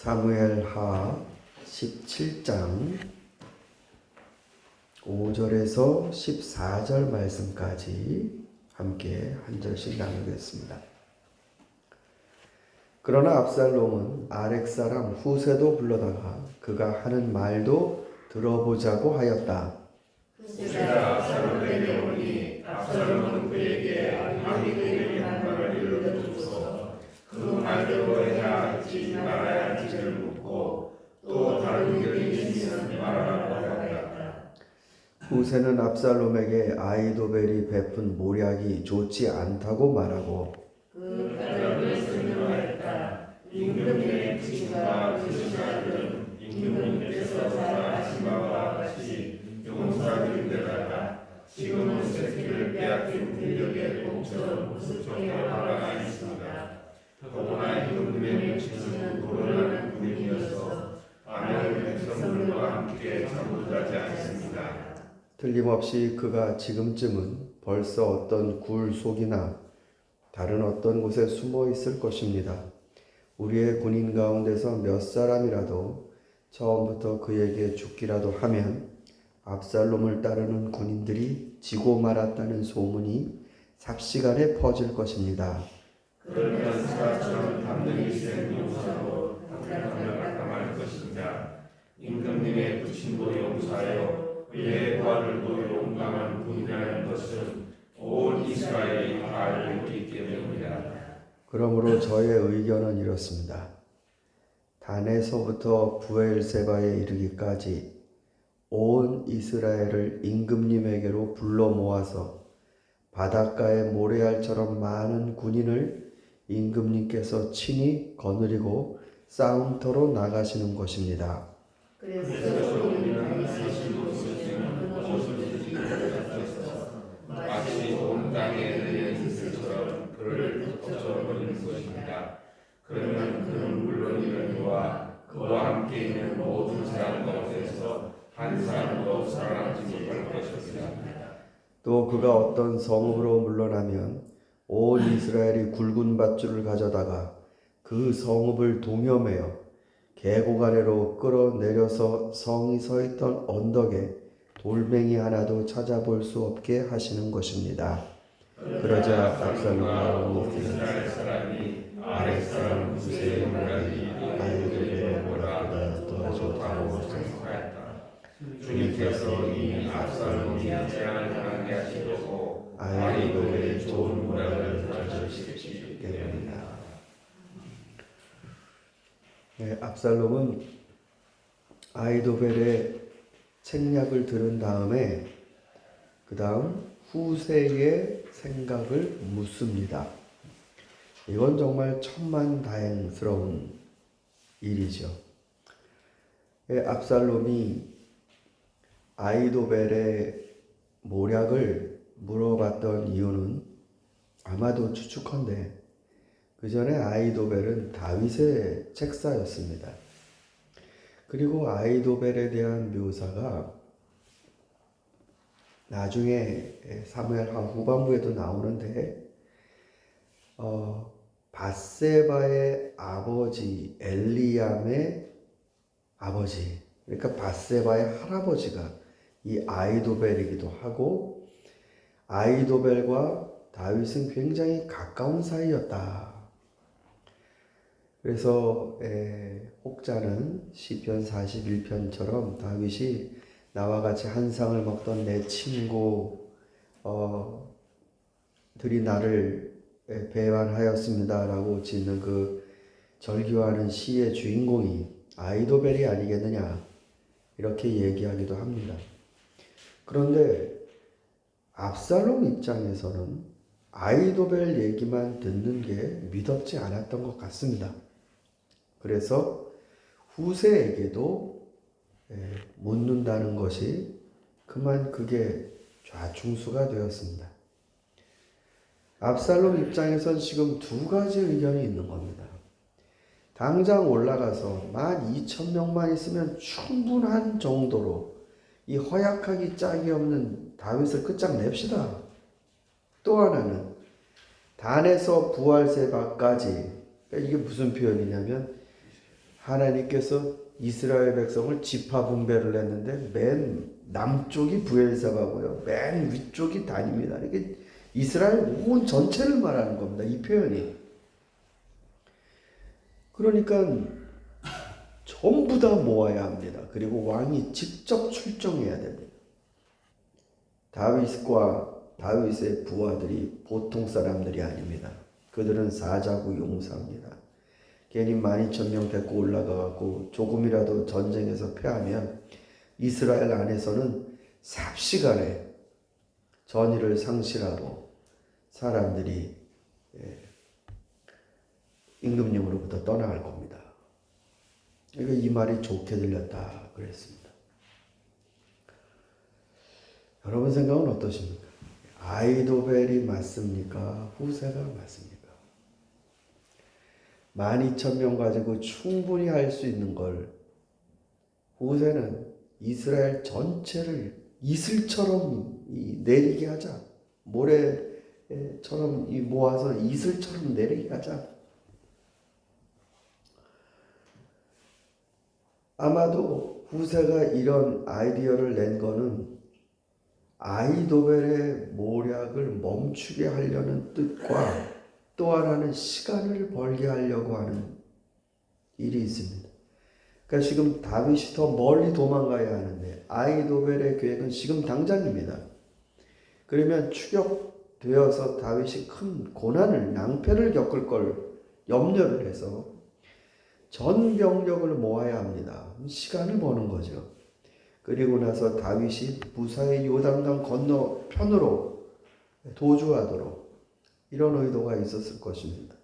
사무엘하 17장 5절에서 14절 말씀까지 함께 한 절씩 나누겠습니다. 그러나 압살롬은 아렉 사람 후세도 불러다가 그가 하는 말도 들어보자고 하였다. 후세가 압살롬에게 오니 압살롬은 그에게 아히도벨이 한 말을 일러주소서. 그 말대로 해야 할지 말아야 할지를 묻고 또 다른 의견이 있으면 말하라고 하였다. 후세는 압살롬에게 아히도벨이 베푼 모략이 좋지 않다고 말하고 그 말을 설명하였다. 임금님의 부친과 그 신하들은 임금님께서 사랑하신 바와 같이 용사들인데다가 지금은 새끼를 빼앗긴 들녘의 똥처럼 우습게 화가 있습니다. 더구나 임금님의 부친은 노련한 군인이어서 아멘 백성들과 함께 잠잠하지 않습니다. 틀림없이 그가 지금쯤은 벌써 어떤 굴 속이나 다른 어떤 곳에 숨어 있을 것입니다. 우리의 군인 가운데서 몇 사람이라도 처음부터 그에게 죽기라도 하면 압살롬을 따르는 군인들이 지고 말았다는 소문이 삽시간에 퍼질 것입니다. 그러면 사처럼 담력이 센 용사로 당당하게 당할 것입니다. 임금님의 부친도 용사여 그의 부하들도 용감한 군인이라는 것은 온 이스라엘이 다 알고 있기 때문입니다. 그러므로 저의 의견은 이렇습니다. 단에서부터 부엘세바에 이르기까지 온 이스라엘을 임금님에게로 불러 모아서 바닷가의 모래알처럼 많은 군인을 임금님께서 친히 거느리고 싸움터로 나가시는 것입니다. 그래서 우리는 하신 마치 온 땅에 내린 이슬처럼 그를 덮쳐버리는 것입니다. 그러면 그는 물론이거니와 그와 함께 있는 모든 사람 가운데서 한 사람도 살아남지 못할 것입니다. 또 그가 어떤 성읍으로 물러나면 온 이스라엘이 굵은 밧줄을 가져다가 그 성읍을 동여매어 계곡 아래로 끌어내려서 성이 서 있던 언덕에 돌멩이 하나도 찾아볼 수 없게 하시는 것입니다. 그러자 압살롬과 이스라엘 사람이 아렉 사람 후세의 말이 아히도벨의 보다 더 좋다고 생각하였다. 주님께서 이미 압살롬이 재앙을 당하게 하시려고 아히도벨의 좋은 모략을 가져주시기 때문이다. 압살롬은 아히도벨의 책략을 들은 다음에 그 다음 후세의 생각을 묻습니다. 이건 정말 천만다행스러운 일이죠. 압살롬이 아히도벨의 모략을 물어봤던 이유는 아마도 추측컨대 그 전에 아히도벨은 다윗의 책사였습니다. 그리고 아히도벨에 대한 묘사가 나중에 사무엘하 후반부에도 나오는데 밧세바의 아버지 엘리암의 아버지, 그러니까 밧세바의 할아버지가 이 아히도벨이기도 하고 아히도벨과 다윗은 굉장히 가까운 사이였다. 그래서 혹자는 시편 41편처럼 다윗이 나와 같이 한 상을 먹던 내 친구들이 나를 배반하였습니다 라고 짓는 그 절규하는 시의 주인공이 아히도벨이 아니겠느냐 이렇게 얘기하기도 합니다. 그런데 압살롬 입장에서는 아히도벨 얘기만 듣는 게 믿었지 않았던 것 같습니다. 그래서 후세에게도 묻는다는 것이 그만 그게 좌충수가 되었습니다. 압살롬 입장에선 지금 두 가지 의견이 있는 겁니다. 당장 올라가서 12,000명만 있으면 충분한 정도로 이 허약하기 짝이 없는 다윗을 끝장냅시다. 또 하나는 단에서 부엘세바까지, 이게 무슨 표현이냐면 하나님께서 이스라엘 백성을 지파 분배를 했는데 맨 남쪽이 브엘사바고요. 맨 위쪽이 단입니다. 이게 이스라엘 온 전체를 말하는 겁니다. 이 표현이. 그러니까 전부 다 모아야 합니다. 그리고 왕이 직접 출정해야 됩니다. 다윗과 다윗의 부하들이 보통 사람들이 아닙니다. 그들은 사자고 용사입니다. 괜히 12,000명 데리고 올라가고 조금이라도 전쟁에서 패하면 이스라엘 안에서는 삽시간에 전의를 상실하고 사람들이 임금님으로부터 떠나갈 겁니다. 그러니까 이 말이 좋게 들렸다 그랬습니다. 여러분 생각은 어떠십니까? 아이도벨이 맞습니까? 후세가 맞습니까? 12,000명 가지고 충분히 할 수 있는 걸 후세는 이스라엘 전체를 이슬처럼 내리게 하자. 모래처럼 모아서 이슬처럼 내리게 하자. 아마도 후세가 이런 아이디어를 낸 거는 아이도벨의 모략을 멈추게 하려는 뜻과 또 하나는 시간을 벌게 하려고 하는 일이 있습니다. 그러니까 지금 다윗이 더 멀리 도망가야 하는데 아이도벨의 계획은 지금 당장입니다. 그러면 추격되어서 다윗이 큰 고난을 낭패를 겪을 걸 염려를 해서 전 병력을 모아야 합니다. 시간을 버는 거죠. 그리고 나서 다윗이 무사히 요단강 건너편으로 도주하도록 이런 의도가 있었을 것입니다.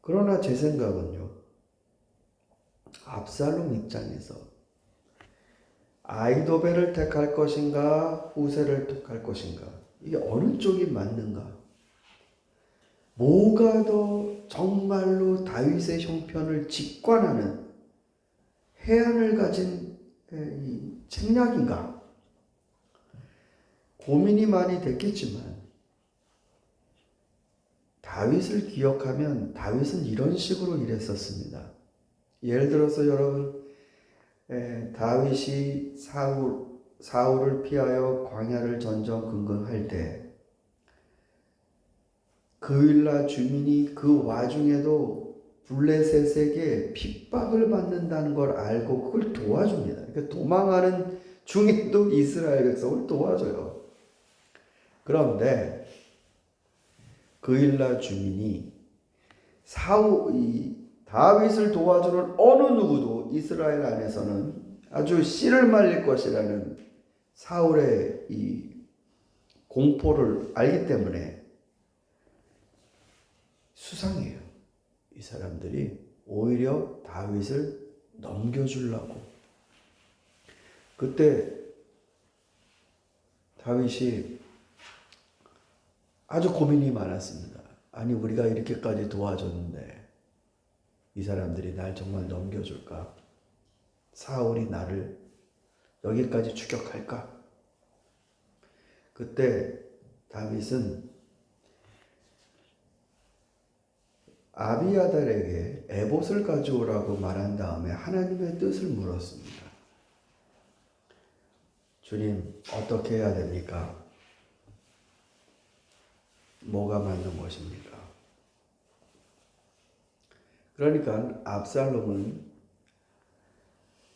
그러나 제 생각은요. 압살롬 입장에서 아이도벨을 택할 것인가 후세를 택할 것인가 이게 어느 쪽이 맞는가? 뭐가 더 정말로 다윗의 형편을 직관하는 해안을 가진 이 책략인가? 고민이 많이 됐겠지만 다윗을 기억하면 다윗은 이런 식으로 일했었습니다. 예를 들어서 여러분 다윗이 사울을 피하여 광야를 전전긍긍할 때 그윌라 주민이 그 와중에도 블레셋에게 핍박을 받는다는 걸 알고 그걸 도와줍니다. 그러니까 도망하는 중에도 이스라엘 백성을 도와줘요. 그런데 그윌라 주민이 다윗을 도와주는 어느 누구도 이스라엘 안에서는 아주 씨를 말릴 것이라는 사울의 이 공포를 알기 때문에 수상해요. 이 사람들이 오히려 다윗을 넘겨주려고. 그때 다윗이 아주 고민이 많았습니다. 아니 우리가 이렇게까지 도와줬는데 이 사람들이 날 정말 넘겨줄까? 사울이 나를 여기까지 추격할까? 그때 다윗은 아비아달에게 에봇을 가져오라고 말한 다음에 하나님의 뜻을 물었습니다. 주님, 어떻게 해야 됩니까? 뭐가 맞는 것입니까? 그러니까 압살롬은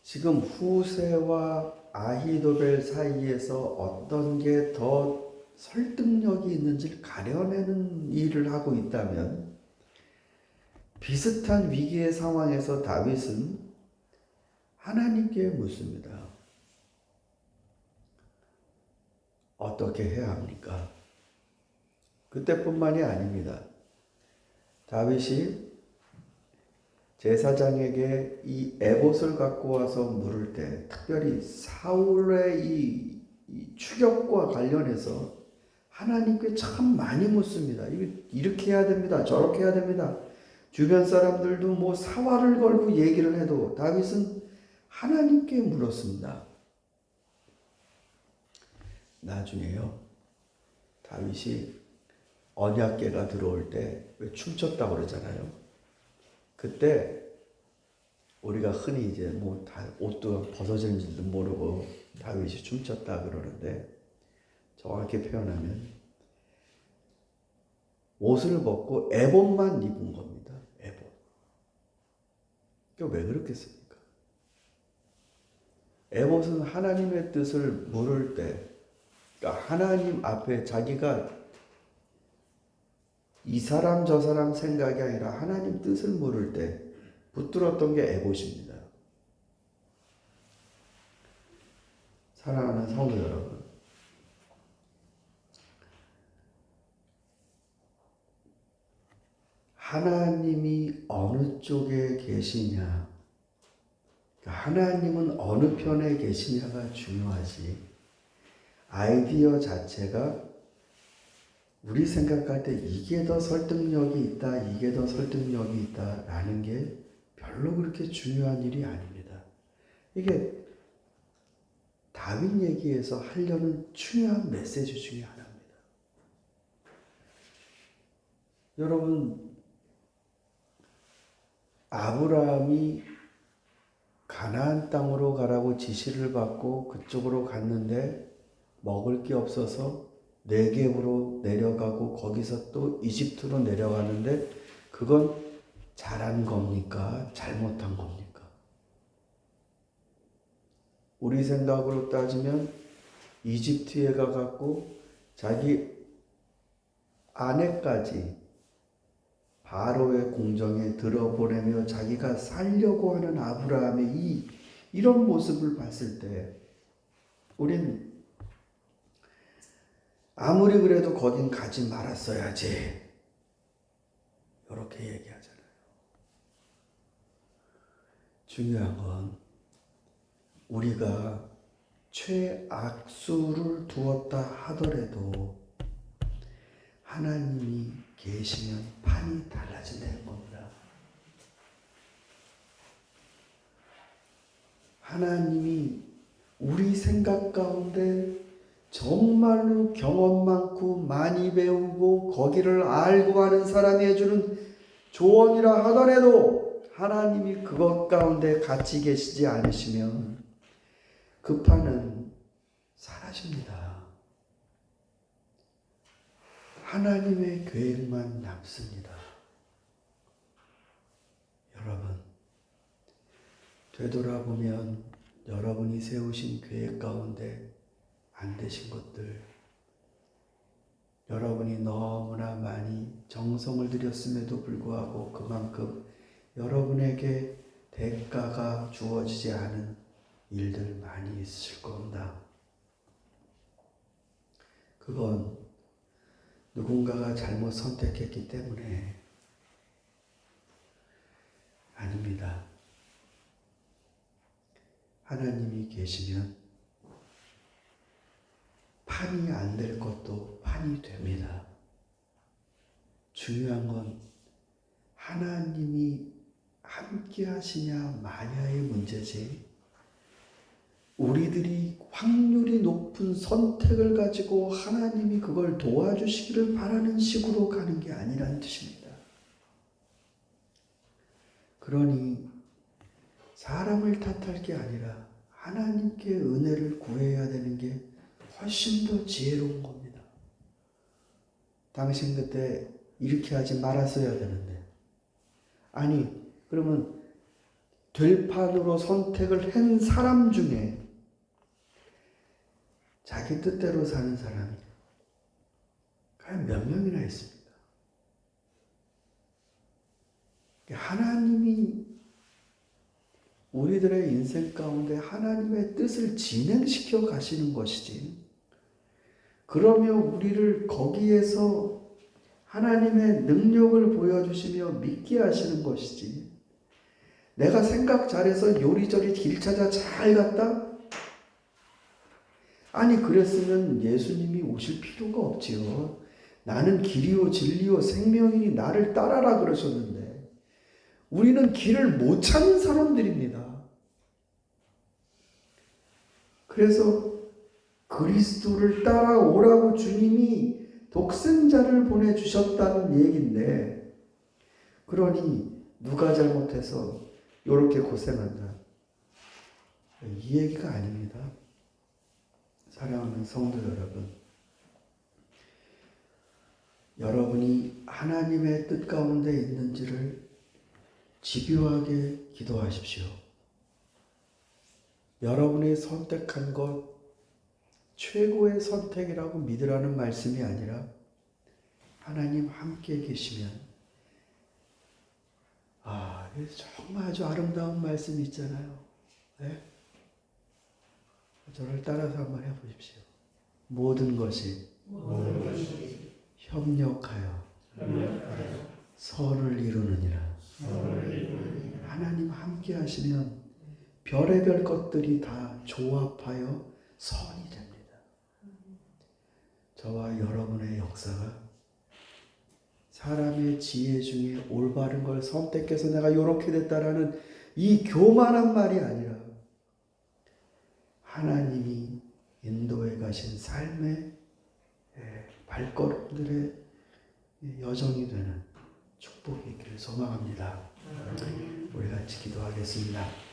지금 후세와 아히도벨 사이에서 어떤 게 더 설득력이 있는지를 가려내는 일을 하고 있다면 비슷한 위기의 상황에서 다윗은 하나님께 묻습니다. 어떻게 해야 합니까? 그때뿐만이 아닙니다. 다윗이 제사장에게 이 에봇을 갖고 와서 물을 때 특별히 사울의 이 추격과 관련해서 하나님께 참 많이 묻습니다. 이렇게 해야 됩니다. 저렇게 해야 됩니다. 주변 사람들도 뭐 사활을 걸고 얘기를 해도 다윗은 하나님께 물었습니다. 나중에요. 다윗이 언약궤가 들어올 때 왜 춤췄다고 그러잖아요. 그때 우리가 흔히 이제 뭐 다 옷도 벗어진 줄도 모르고 다윗이 춤췄다 그러는데 정확히 표현하면 옷을 벗고 에봇만 입은 겁니다. 에봇. 왜 그렇겠습니까? 에봇은 하나님의 뜻을 물을 때, 그러니까 하나님 앞에 자기가 이 사람 저 사람 생각이 아니라 하나님 뜻을 물을 때 붙들었던 게 에봇입니다. 사랑하는 성도 여러분, 하나님이 어느 쪽에 계시냐, 하나님은 어느 편에 계시냐가 중요하지, 아이디어 자체가 우리 생각할 때 이게 더 설득력이 있다, 이게 더 설득력이 있다 라는 게 별로 그렇게 중요한 일이 아닙니다. 이게 다윗 얘기에서 하려는 중요한 메시지 중에 하나입니다. 여러분, 아브라함이 가나안 땅으로 가라고 지시를 받고 그쪽으로 갔는데 먹을 게 없어서 네겝으로 내려가고 거기서 또 이집트로 내려가는데 그건 잘한 겁니까? 잘못한 겁니까? 우리 생각으로 따지면 이집트에 가갖고 자기 아내까지 바로의 궁정에 들어보내며 자기가 살려고 하는 아브라함의 이런 모습을 봤을 때 우린 아무리 그래도 거긴 가지 말았어야지 이렇게 얘기하잖아요. 중요한 건 우리가 최악수를 두었다 하더라도 하나님이 계시면 판이 달라진다는 겁니다. 하나님이 우리 생각 가운데 정말로 경험 많고 많이 배우고 거기를 알고 하는 사람이 해주는 조언이라 하더라도 하나님이 그것 가운데 같이 계시지 않으시면 그 판은 사라집니다. 하나님의 계획만 남습니다. 여러분, 되돌아보면 여러분이 세우신 계획 가운데 안 되신 것들, 여러분이 너무나 많이 정성을 들였음에도 불구하고 그만큼 여러분에게 대가가 주어지지 않은 일들 많이 있으실 겁니다. 그건 누군가가 잘못 선택했기 때문에 아닙니다. 하나님이 계시면 판이 안 될 것도 판이 됩니다. 중요한 건 하나님이 함께 하시냐 마냐의 문제지 우리들이 확률이 높은 선택을 가지고 하나님이 그걸 도와주시기를 바라는 식으로 가는 게 아니라는 뜻입니다. 그러니 사람을 탓할 게 아니라 하나님께 은혜를 구해야 되는 게 훨씬 더 지혜로운 겁니다. 당신 그때 이렇게 하지 말았어야 되는데. 아니, 그러면 들판으로 선택을 한 사람 중에 자기 뜻대로 사는 사람이 과연 몇 명이나 있습니까? 하나님이 우리들의 인생 가운데 하나님의 뜻을 진행시켜 가시는 것이지. 그러며 우리를 거기에서 하나님의 능력을 보여주시며 믿게 하시는 것이지. 내가 생각 잘해서 요리조리 길 찾아 잘 갔다? 아니 그랬으면 예수님이 오실 필요가 없지요. 나는 길이요 진리요 생명이니 나를 따라라 그러셨는데 우리는 길을 못 찾는 사람들입니다. 그래서 그리스도를 따라오라고 주님이 독생자를 보내주셨다는 얘기인데 그러니 누가 잘못해서 요렇게 고생한다. 이 얘기가 아닙니다. 사랑하는 성도 여러분, 여러분이 하나님의 뜻 가운데 있는지를 집요하게 기도하십시오. 여러분이 선택한 것 최고의 선택이라고 믿으라는 말씀이 아니라 하나님 함께 계시면 정말 아주 아름다운 말씀이 있잖아요. 네? 저를 따라서 한번 해보십시오. 모든 것이 협력하여 선을 이루느니라. 하나님 함께 하시면 별의별 것들이 다 조합하여 선이 됩니다. 저와 여러분의 역사가 사람의 지혜 중에 올바른 걸 선택해서 내가 이렇게 됐다라는 이 교만한 말이 아니라 하나님이 인도해 가신 삶의 발걸음들의 여정이 되는 축복이 있기를 소망합니다. 우리 같이 기도하겠습니다.